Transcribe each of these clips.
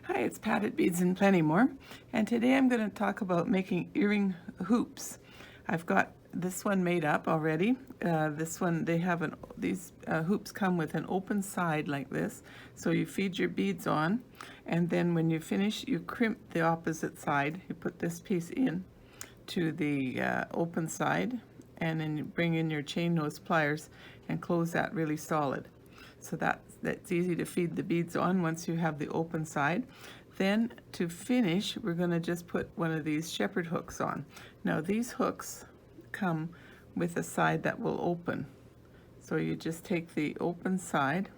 Hi, it's Pat at Beads and Plenty More, and today I'm going to talk about making earring hoops. I've got this one made up already. This one, these hoops come with an open side like this, so you feed your beads on, and then when you finish, you crimp the opposite side. You put this piece in to the open side, and then you bring in your chain nose pliers and close that really solid. So that's easy to feed the beads on once you have the open side. Then to finish, we're going to just put one of these shepherd hooks on. Now these hooks come with a side that will open. So you just take the open side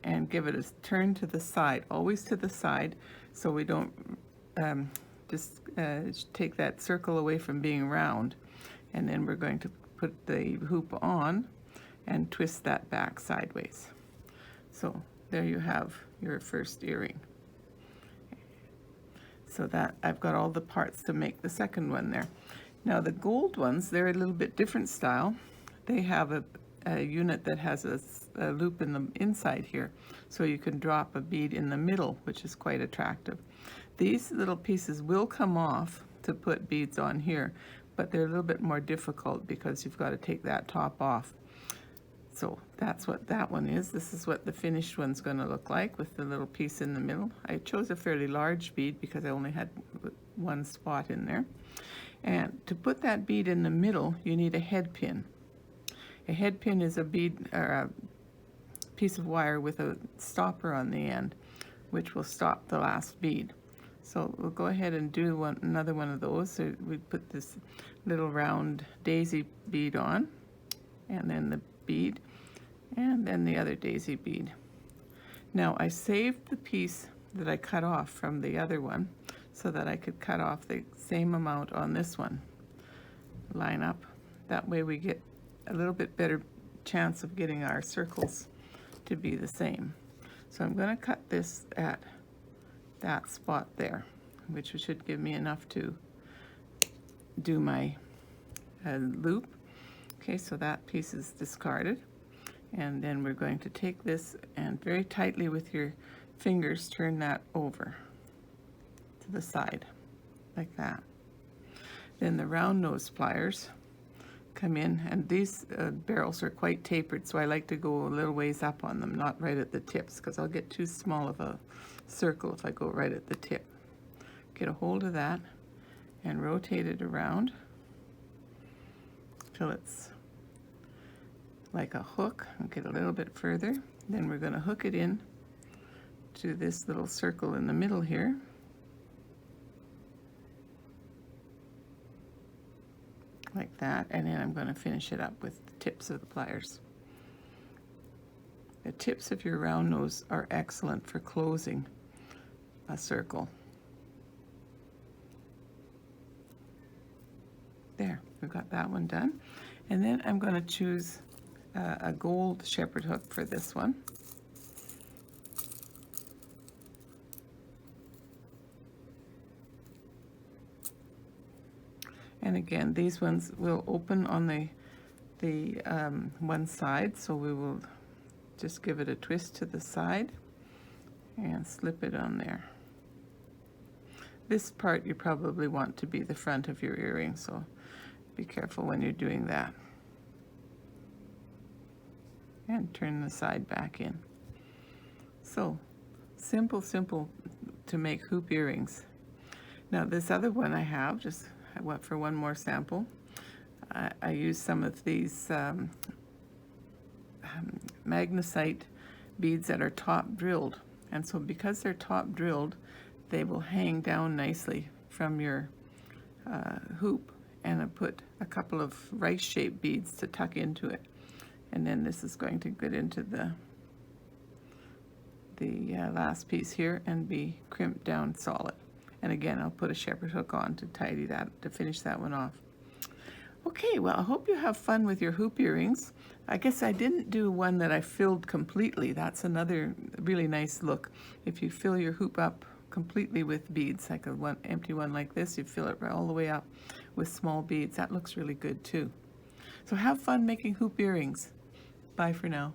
and give it a turn to the side, always to the side, so we don't take that circle away from being round. And then we're going to put the hoop on and twist that back sideways. So there you have your first earring. So that I've got all the parts to make the second one there. Now the gold ones, they're a little bit different style. They have a unit that has a loop in the inside here, so you can drop a bead in the middle, which is quite attractive. These little pieces will come off to put beads on here, but they're a little bit more difficult because you've got to take that top off. So that's what that one is. This is what the finished one's going to look like with the little piece in the middle. I chose a fairly large bead because I only had one spot in there. And to put that bead in the middle, you need a head pin. A head pin is a bead or a piece of wire with a stopper on the end, which will stop the last bead. So we'll go ahead and do another one of those. So we put this little round daisy bead on, and then the bead, and then the other daisy bead. Now I saved the piece that I cut off from the other one so that I could cut off the same amount on this one. Line up. That way we get a little bit better chance of getting our circles to be the same. So I'm going to cut this at that spot there, which should give me enough to do my loop. Okay, so that piece is discarded, and then we're going to take this and very tightly with your fingers turn that over to the side like that. Then the round nose pliers come in, and these barrels are quite tapered, so I like to go a little ways up on them, not right at the tips, because I'll get too small of a circle if I go right at the tip. Get a hold of that and rotate it around till it's like a hook, and get a little bit further. Then we're going to hook it in to this little circle in the middle here. Like that, and then I'm going to finish it up with the tips of the pliers. The tips of your round nose are excellent for closing a circle. There, we've got that one done. And then I'm going to choose a gold shepherd hook for this one. And again, these ones will open on the one side, so we will just give it a twist to the side and slip it on there. This part you probably want to be the front of your earring, so be careful when you're doing that. And turn the side back in. So simple to make hoop earrings. Now this other one I have, just I went for one more sample. I used some of these magnesite beads that are top drilled, and so because they're top drilled, they will hang down nicely from your hoop. And I put a couple of rice-shaped beads to tuck into it, and then this is going to get into the last piece here and be crimped down solid. And again, I'll put a shepherd hook on to tidy that, to finish that one off. Okay, well, I hope you have fun with your hoop earrings. I guess I didn't do one that I filled completely. That's another really nice look. If you fill your hoop up completely with beads, like a empty one like this, you fill it right all the way up with small beads. That looks really good too. So have fun making hoop earrings. Bye for now.